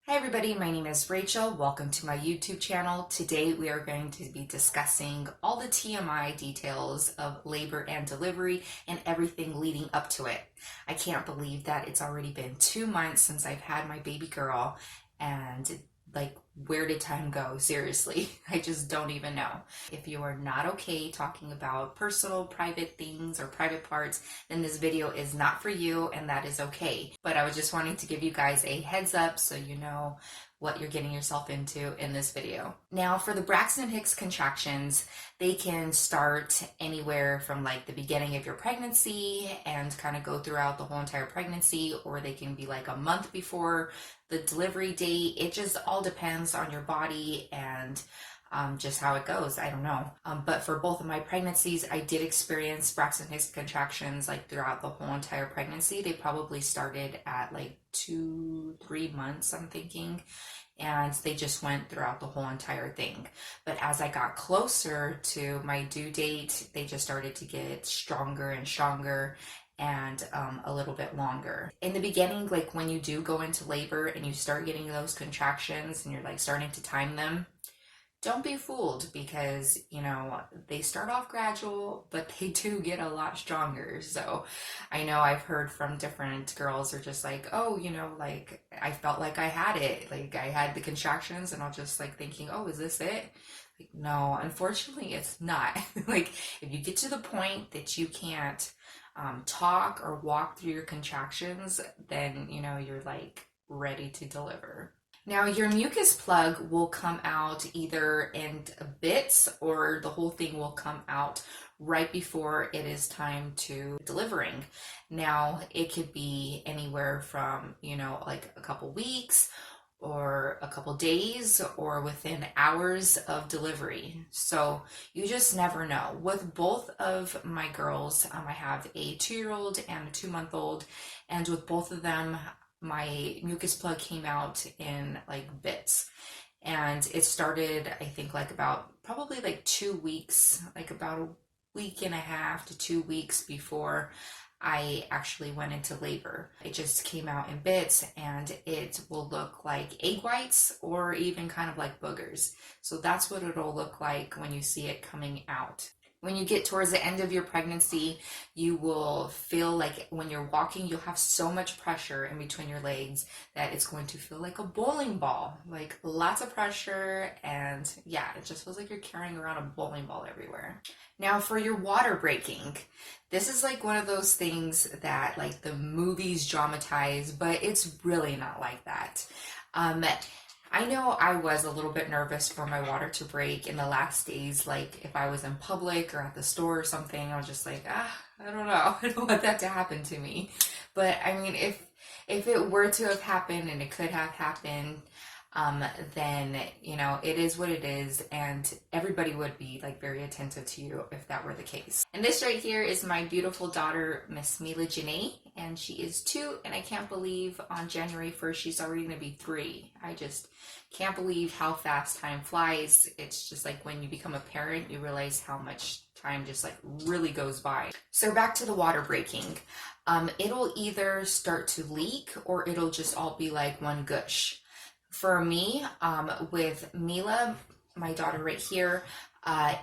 Hi everybody, my name is Rachel. Welcome to my YouTube channel. Today we are going to be discussing all the TMI details of labor and delivery and everything leading up to it. I can't believe that it's already been 2 months since I've had my baby girl, and where did time go? Seriously, I just don't even know. If you are not okay talking about personal, private things or private parts, then this video is not for you, and that is okay. But I was just wanting to give you guys a heads up so you know what you're getting yourself into in this video. Now, for the Braxton Hicks contractions, they can start anywhere from like the beginning of your pregnancy and kind of go throughout the whole entire pregnancy, or they can be like a month before the delivery date. It just all depends on your body and just how it goes. I don't know. But for both of my pregnancies, I did experience Braxton Hicks contractions like throughout the whole entire pregnancy. They probably started at like 2-3 months, I'm thinking, and they just went throughout the whole entire thing. But as I got closer to my due date, they just started to get stronger and stronger and a little bit longer. In the beginning, like when you do go into labor and you start getting those contractions and you're like starting to time them, don't be fooled, because they start off gradual, but they do get a lot stronger. So I know I've heard from different girls are just like, oh, like I felt like I had it, like I had the contractions, and I'll just like thinking, oh, is this it? Like, no, unfortunately it's not. Like if you get to the point that you can't talk or walk through your contractions, then you're like ready to deliver. Now, your mucus plug will come out either in bits, or the whole thing will come out right before it is time to delivering. Now, it could be anywhere from, like a couple weeks or a couple days or within hours of delivery. So you just never know. With both of my girls, I have a 2-year-old and a 2-month-old, and with both of them, my mucus plug came out in like bits, and it started, I think, like about probably like 2 weeks, like about a week and a half to 2 weeks before I actually went into labor. It just came out in bits, and it will look like egg whites or even kind of like boogers. So that's what it'll look like when you see it coming out. When you get towards the end of your pregnancy, you will feel like when you're walking, you'll have so much pressure in between your legs that it's going to feel like a bowling ball, like lots of pressure. And yeah, it just feels like you're carrying around a bowling ball everywhere. Now, for your water breaking, this is like one of those things that like the movies dramatize, but it's really not like that. I know I was a little bit nervous for my water to break in the last days. Like if I was in public or at the store or something, I was just like, I don't know. I don't want that to happen to me. But I mean, if it were to have happened, and it could have happened, then it is what it is, and everybody would be like very attentive to you if that were the case. And this right here is my beautiful daughter, Miss Mila Jhene, and she is 2, and I can't believe on January 1st she's already gonna be 3. I just can't believe how fast time flies. It's just like when you become a parent, you realize how much time just like really goes by. So back to the water breaking. It'll either start to leak, or it'll just all be like one gush. For me, with Mila, my daughter right here,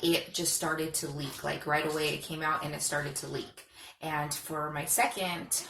it just started to leak. Like right away it came out and it started to leak. And for my second,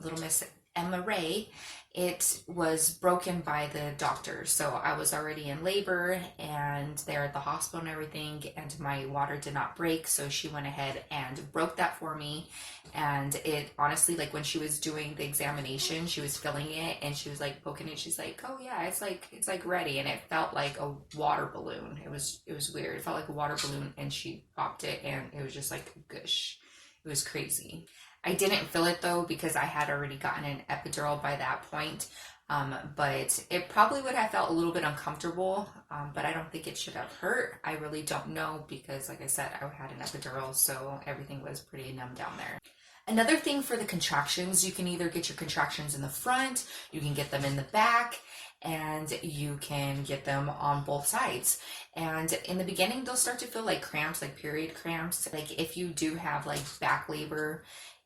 little Miss Emma Ray, it was broken by the doctor. So I was already in labor and they're at the hospital and everything, and my water did not break. So she went ahead and broke that for me. And it honestly, like when she was doing the examination, she was filling it and she was like poking it. She's like, oh yeah, it's like ready. And it felt like a water balloon. It was weird. It felt like a water balloon, and she popped it and it was just like gush. It was crazy. I didn't feel it though, because I had already gotten an epidural by that point. But it probably would have felt a little bit uncomfortable, but I don't think it should have hurt. I really don't know, because like I said, I had an epidural, so everything was pretty numb down there. Another thing for the contractions, you can either get your contractions in the front, you can get them in the back, and you can get them on both sides. And in the beginning, they'll start to feel like cramps, like period cramps. Like if you do have like back labor,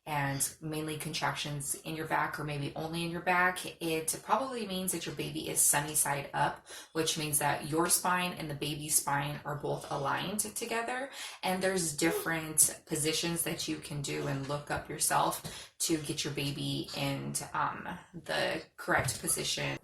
and mainly contractions in your back or maybe only in your back, it probably means that your baby is sunny side up, which means that your spine and the baby's spine are both aligned together. And there's different positions that you can do and look up yourself to get your baby in the correct position,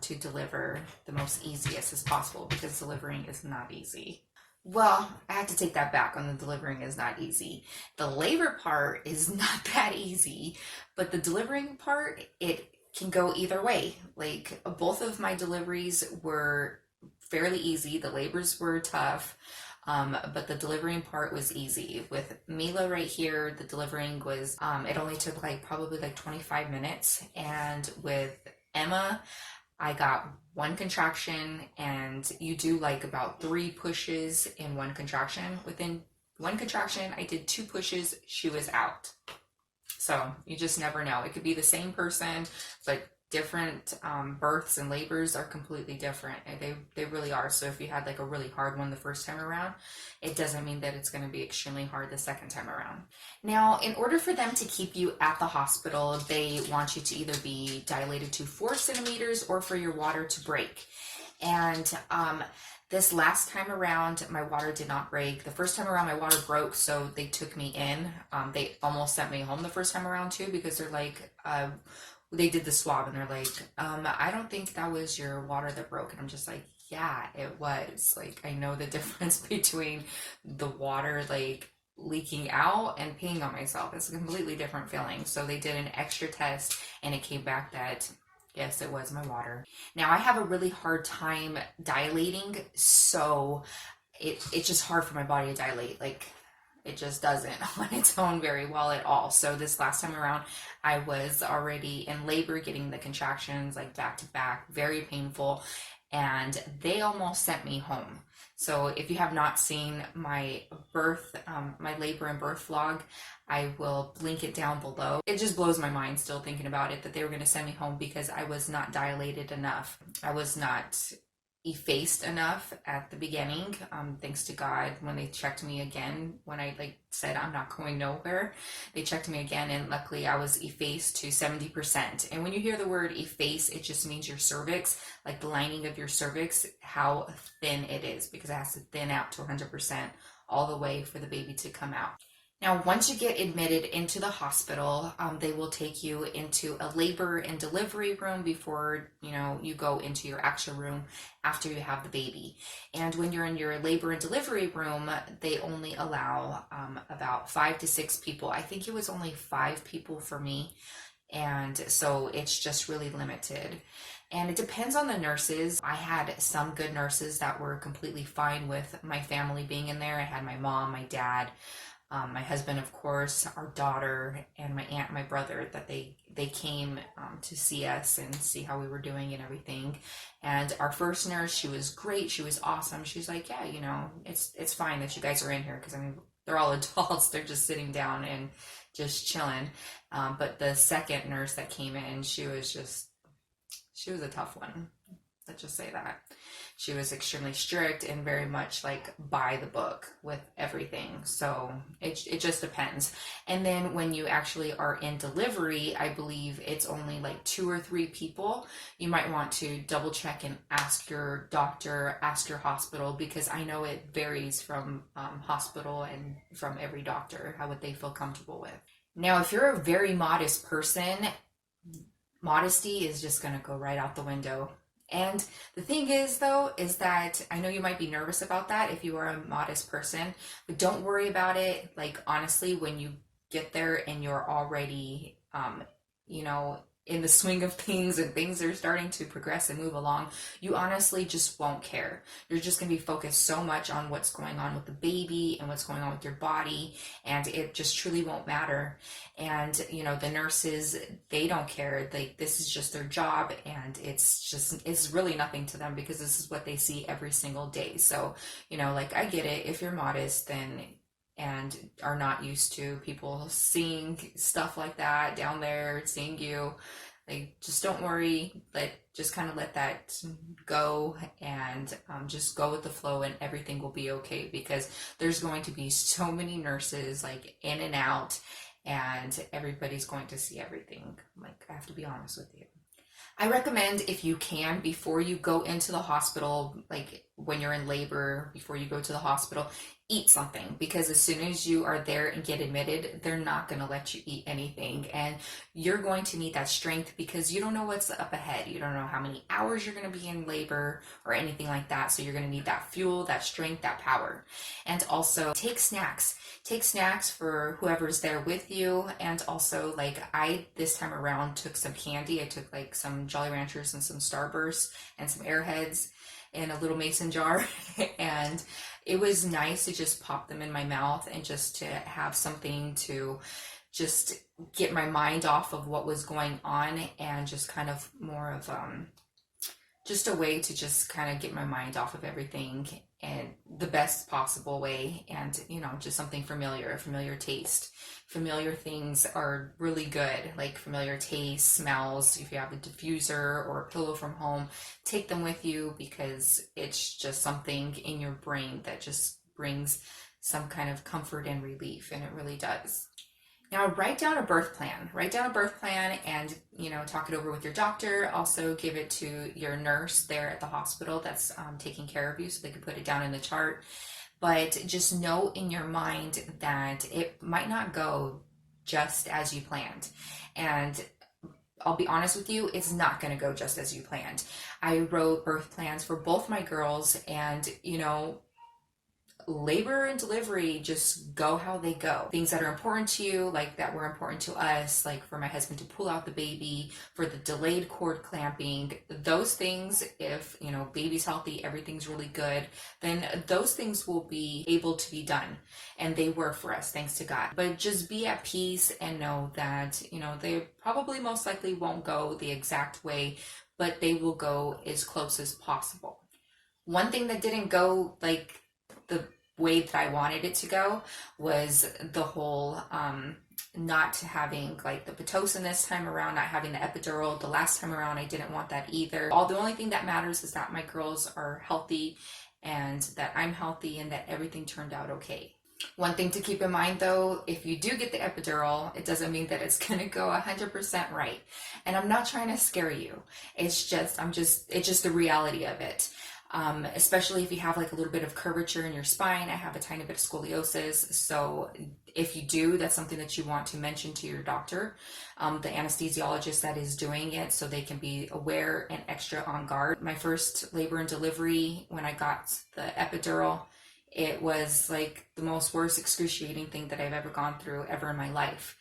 to deliver the most easiest as possible, because delivering is not easy. Well, I have to take that back on the delivering is not easy. The labor part is not that easy, but the delivering part, it can go either way. Like both of my deliveries were fairly easy. The labors were tough, but the delivering part was easy. With Mila right here, the delivering was, it only took probably 25 minutes. And with Emma, I got one contraction, and you do about 3 pushes in one contraction. Within one contraction, I did 2 pushes, she was out. So you just never know. It could be the same person, but different births and labors are completely different. They really are. So if you had a really hard one the first time around, it doesn't mean that it's going to be extremely hard the second time around. Now, in order for them to keep you at the hospital, they want you to either be dilated to 4 centimeters or for your water to break. And this last time around, my water did not break. The first time around, my water broke, so they took me in. They almost sent me home the first time around too, because they're they did the swab and they're like, I don't think that was your water that broke. And I'm just like, yeah, it was. I know the difference between the water leaking out and peeing on myself. It's a completely different feeling. So they did an extra test and it came back that yes, it was my water. Now I have a really hard time dilating, so it's just hard for my body to dilate. It just doesn't on its own very well at all. So this last time around, I was already in labor, getting the contractions back to back, very painful, and they almost sent me home. So if you have not seen my my labor and birth vlog, I will link it down below. It just blows my mind still thinking about it, that they were going to send me home because I was not dilated enough. I was not effaced enough at the beginning. Thanks to God, when they checked me again, when I said I'm not going nowhere, they checked me again, and luckily I was effaced to 70%. And when you hear the word efface, it just means your cervix, the lining of your cervix, how thin it is, because it has to thin out to 100% all the way for the baby to come out. Now, once you get admitted into the hospital, they will take you into a labor and delivery room before, you go into your actual room after you have the baby. And when you're in your labor and delivery room, they only allow about 5 to 6 people. I think it was only 5 people for me. And so it's just really limited. And it depends on the nurses. I had some good nurses that were completely fine with my family being in there. I had my mom, my dad, my husband, of course, our daughter, and my aunt and my brother, that they came to see us and see how we were doing and everything. And our first nurse, she was great. She was awesome. She's like, yeah, it's fine that you guys are in here, because they're all adults. They're just sitting down and just chilling. But the second nurse that came in, she was a tough one. Let's just say that. She was extremely strict and very much by the book with everything. So it just depends. And then when you actually are in delivery, I believe it's only 2 or 3 people. You might want to double check and ask your doctor, ask your hospital, because I know it varies from hospital and from every doctor, what they feel comfortable with. Now, if you're a very modest person, modesty is just going to go right out the window. And the thing is, though, is that I know you might be nervous about that if you are a modest person, but don't worry about it. Honestly, when you get there and you're already, in the swing of things and things are starting to progress and move along, you honestly just won't care. You're just going to be focused so much on what's going on with the baby and what's going on with your body, and it just truly won't matter. And the nurses, they don't care. This is just their job, and it's really nothing to them, because this is what they see every single day. So I get it. If you're modest and are not used to people seeing stuff like that down there, seeing you, just don't worry. Just kind of let that go, and just go with the flow, and everything will be okay, because there's going to be so many nurses in and out, and everybody's going to see everything. Like, I have to be honest with you. I recommend, if you can, before you go into the hospital, like when you're in labor, before you go to the hospital, eat something, because as soon as you are there and get admitted, they're not going to let you eat anything, and you're going to need that strength because you don't know what's up ahead. You don't know how many hours you're going to be in labor or anything like that, so you're going to need that fuel, that strength, that power. And also take snacks. Take snacks for whoever's there with you. And also, like, I this time around took some candy. I took like some Jolly Ranchers and some Starbursts and some Airheads in a little mason jar. And it was nice to just pop them in my mouth and just to have something to just get my mind off of what was going on, and just kind of more of just a way to just kind of get my mind off of everything in the best possible way. And just something familiar, a familiar taste. Familiar things are really good, like familiar taste, smells. If you have a diffuser or a pillow from home, take them with you, because it's just something in your brain that just brings some kind of comfort and relief, and it really does. Now, write down a birth plan. Write down a birth plan and, talk it over with your doctor. Also, give it to your nurse there at the hospital that's taking care of you, so they can put it down in the chart. But just know in your mind that it might not go just as you planned. And I'll be honest with you, it's not going to go just as you planned. I wrote birth plans for both my girls, and, labor and delivery just go how they go. Things that are important to you, like that were important to us, like for my husband to pull out the baby, for the delayed cord clamping, those things, if baby's healthy, everything's really good, then those things will be able to be done, and they were for us, thanks to God. But just be at peace and know that they probably most likely won't go the exact way, but they will go as close as possible. One thing that didn't go like the way that I wanted it to go was the whole not having like the Pitocin this time around, not having the epidural. The last time around I didn't want that either. The only thing that matters is that my girls are healthy, and that I'm healthy, and that everything turned out okay. One thing to keep in mind though, if you do get the epidural, it doesn't mean that it's gonna go 100% right. And I'm not trying to scare you. It's just the reality of it. Especially if you have like a little bit of curvature in your spine. I have a tiny bit of scoliosis. So if you do, that's something that you want to mention to your doctor, the anesthesiologist that is doing it, so they can be aware and extra on guard. My first labor and delivery, when I got the epidural, it was like the most worst excruciating thing that I've ever gone through ever in my life.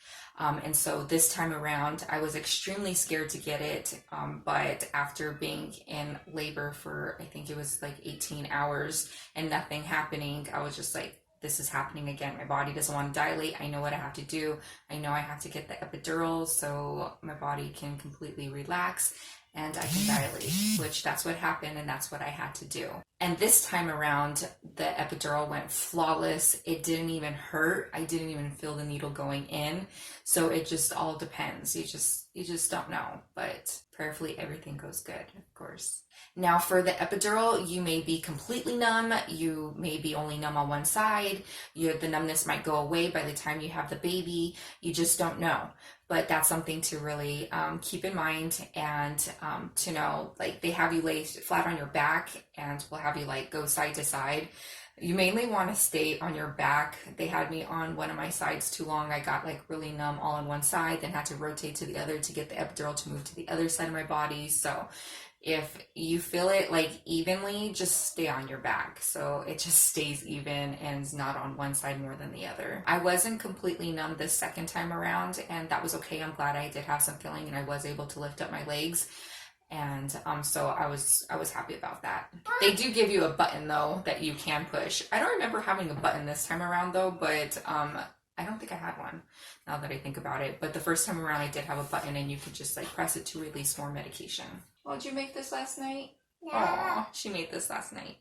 And so this time around, I was extremely scared to get it. But after being in labor for, I think it was like 18 hours and nothing happening, I was just like, this is happening again. My body doesn't want to dilate. I know what I have to do. I know I have to get the epidural so my body can completely relax and I can dilate, which that's what happened, and that's what I had to do. And this time around, the epidural went flawless. It didn't even hurt. I didn't even feel the needle going in. So it just all depends. You just don't know. But prayerfully, everything goes good, of course. Now for the epidural, you may be completely numb. You may be only numb on one side. The numbness might go away by the time you have the baby. You just don't know. But that's something to really keep in mind, and to know, like, they have you lay flat on your back and will have you like go side to side. You mainly want to stay on your back. They had me on one of my sides too long. I got like really numb all on one side, then had to rotate to the other to get the epidural to move to the other side of my body. So if you feel it like evenly, just stay on your back so it just stays even and is not on one side more than the other. I wasn't completely numb this second time around, and that was okay. I'm glad I did have some feeling and I was able to lift up my legs. And so I was happy about that. They do give you a button though that you can push. I don't remember having a button this time around though, but I don't think I had one now that I think about it. But the first time around I did have a button, and you could just like press it to release more medication. Oh, did you make this last night? Yeah. Oh, she made this last night.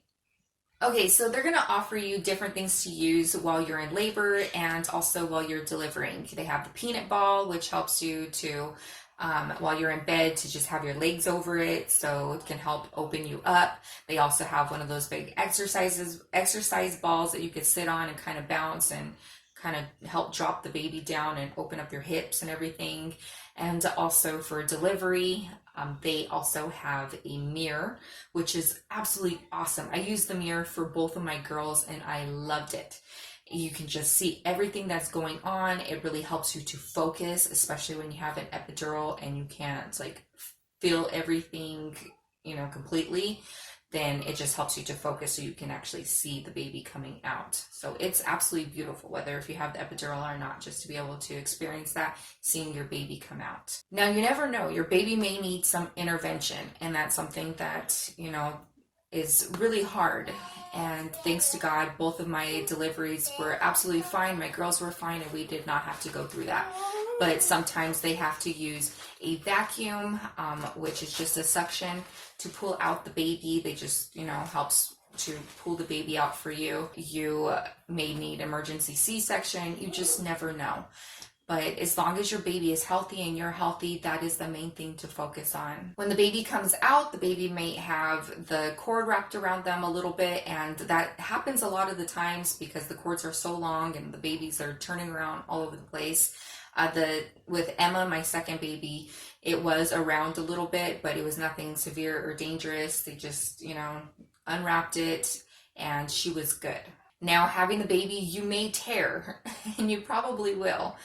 Okay, so they're going to offer you different things to use while you're in labor and also while you're delivering. They have the peanut ball, which helps you to while you're in bed to just have your legs over it, so it can help open you up. They also have one of those big exercise balls that you could sit on and kind of bounce and kind of help drop the baby down and open up your hips and everything. And also for delivery, they also have a mirror, which is absolutely awesome. I used the mirror for both of my girls and I loved it. You can just see everything that's going on. It really helps you to focus, especially when you have an epidural and you can't like feel everything, completely. Then it just helps you to focus so you can actually see the baby coming out. So it's absolutely beautiful, whether if you have the epidural or not, just to be able to experience that, seeing your baby come out. Now, you never know, your baby may need some intervention, and that's something that, is really hard. And thanks to God, both of my deliveries were absolutely fine. My girls were fine, and we did not have to go through that. But sometimes they have to use a vacuum, which is just a suction to pull out the baby. They just, helps to pull the baby out for you. You may need emergency C-section. You just never know. But as long as your baby is healthy and you're healthy, that is the main thing to focus on. When the baby comes out, the baby may have the cord wrapped around them a little bit, and that happens a lot of the times because the cords are so long and the babies are turning around all over the place. With Emma, my second baby, it was around a little bit, but it was nothing severe or dangerous. They just, unwrapped it and she was good. Now, having the baby, you may tear, and you probably will.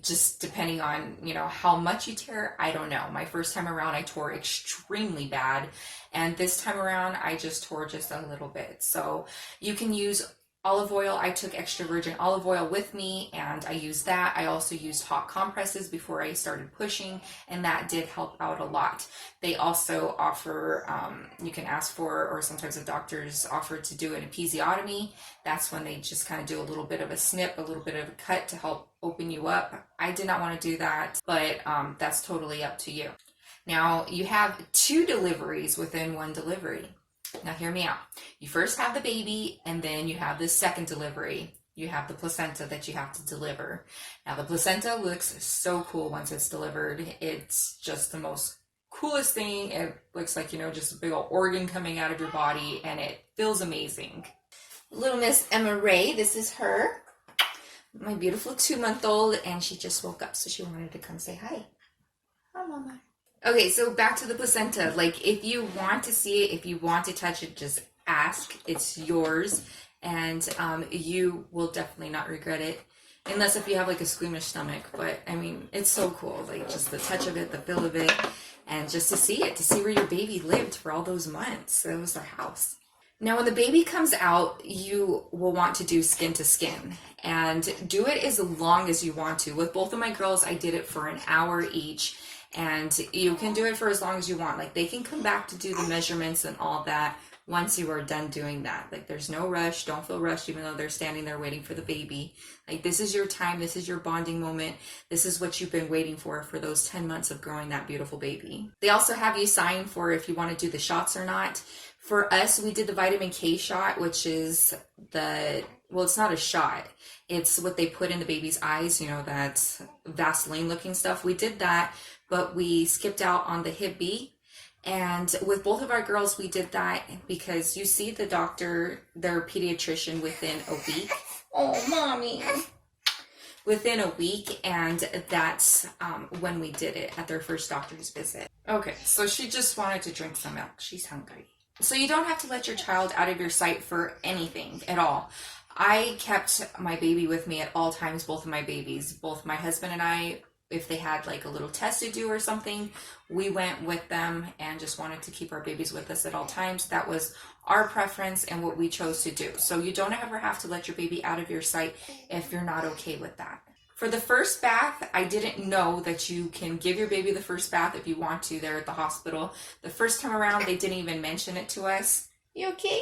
Just depending on, how much you tear, I don't know. My first time around, I tore extremely bad. And this time around, I just tore just a little bit. So you can use olive oil. I took extra virgin olive oil with me and I used that. I also used hot compresses before I started pushing, and that did help out a lot. They also offer, you can ask for, or sometimes the doctors offer to do an episiotomy. That's when they just kind of do a little bit of a snip, a little bit of a cut to help open you up. I did not want to do that, but that's totally up to you. Now, you have 2 deliveries within one delivery. Now hear me out. You first have the baby, and then you have the second delivery. You have the placenta that you have to deliver. Now the placenta looks so cool once it's delivered. It's just the most coolest thing. It looks like, just a big old organ coming out of your body, and it feels amazing. Little Miss Emma Ray, this is her. My beautiful 2-month-old, and she just woke up, so she wanted to come say hi. Hi, Mama. Okay, so back to the placenta. Like, if you want to see it, if you want to touch it, just ask. It's yours, and you will definitely not regret it. Unless if you have like a squeamish stomach. But I mean, it's so cool. Like, just the touch of it, the feel of it, and just to see it, to see where your baby lived for all those months. That was their house. Now, when the baby comes out, you will want to do skin to skin, and do it as long as you want to. With both of my girls, I did it for an hour each. And you can do it for as long as you want. Like, they can come back to do the measurements and all that once you are done doing that. Like, there's no rush. Don't feel rushed even though they're standing there waiting for the baby. Like, this is your time. This is your bonding moment. This is what you've been waiting for those 10 months of growing that beautiful baby. They also have you sign for if you want to do the shots or not. For us, we did the vitamin K shot, which is it's not a shot. It's what they put in the baby's eyes, that Vaseline looking stuff. We did that, but we skipped out on the Hib B. And with both of our girls, we did that because you see the doctor, their pediatrician, within a week. Oh, Mommy. Within a week, and that's when we did it at their first doctor's visit. Okay, so she just wanted to drink some milk. She's hungry. So you don't have to let your child out of your sight for anything at all. I kept my baby with me at all times, both of my babies. Both my husband and I, if they had like a little test to do or something, we went with them and just wanted to keep our babies with us at all times. That was our preference and what we chose to do. So you don't ever have to let your baby out of your sight if you're not okay with that. For the first bath, I didn't know that you can give your baby the first bath if you want to there at the hospital. The first time around, they didn't even mention it to us. You okay?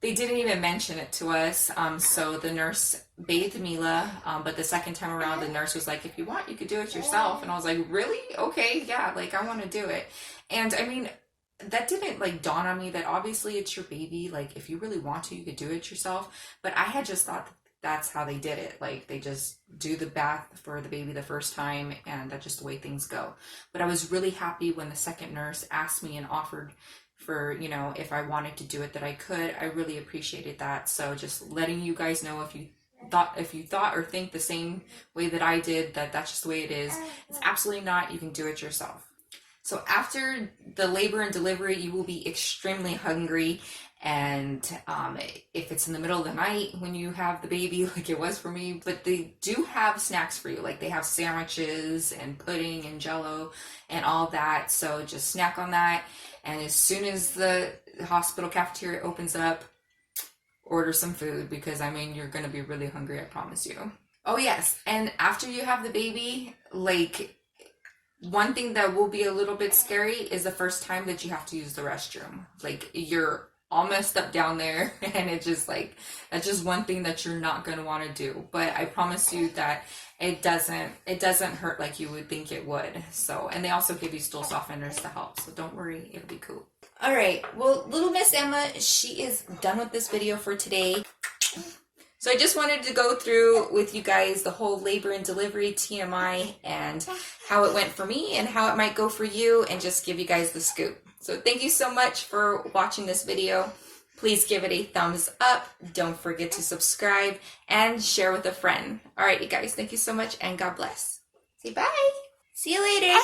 They didn't even mention it to us. So the nurse bathed Mila, but the second time around, the nurse was like, if you want, you could do it yourself. And I was like, really? Okay, yeah, like I want to do it. And I mean, that didn't like dawn on me that obviously it's your baby. Like, if you really want to, you could do it yourself. But I had just thought that's how they did it. Like, they just do the bath for the baby the first time, and that's just the way things go. But I was really happy when the second nurse asked me and offered for, if I wanted to do it, that I could. I really appreciated that. So just letting you guys know, if you thought or think the same way that I did, that that's just the way it is, it's absolutely not. You can do it yourself. So after the labor and delivery, you will be extremely hungry. And if it's in the middle of the night when you have the baby, like it was for me, but they do have snacks for you. Like they have sandwiches and pudding and jello and all that. So just snack on that. And as soon as the hospital cafeteria opens up, order some food, because I mean, you're going to be really hungry, I promise you. Oh yes, and after you have the baby, like, one thing that will be a little bit scary is the first time that you have to use the restroom. Like, you're all messed up down there, and it's just like, that's just one thing that you're not going to want to do. But I promise you that it doesn't hurt like you would think it would. So, and they also give you stool softeners to help, so don't worry, it'll be cool. All right, well, little Miss Emma, she is done with this video for today. So I just wanted to go through with you guys the whole labor and delivery TMI and how it went for me and how it might go for you, and just give you guys the scoop. So thank you so much for watching this video. Please give it a thumbs up. Don't forget to subscribe and share with a friend. All right, you guys, thank you so much, and God bless. Say bye. See you later.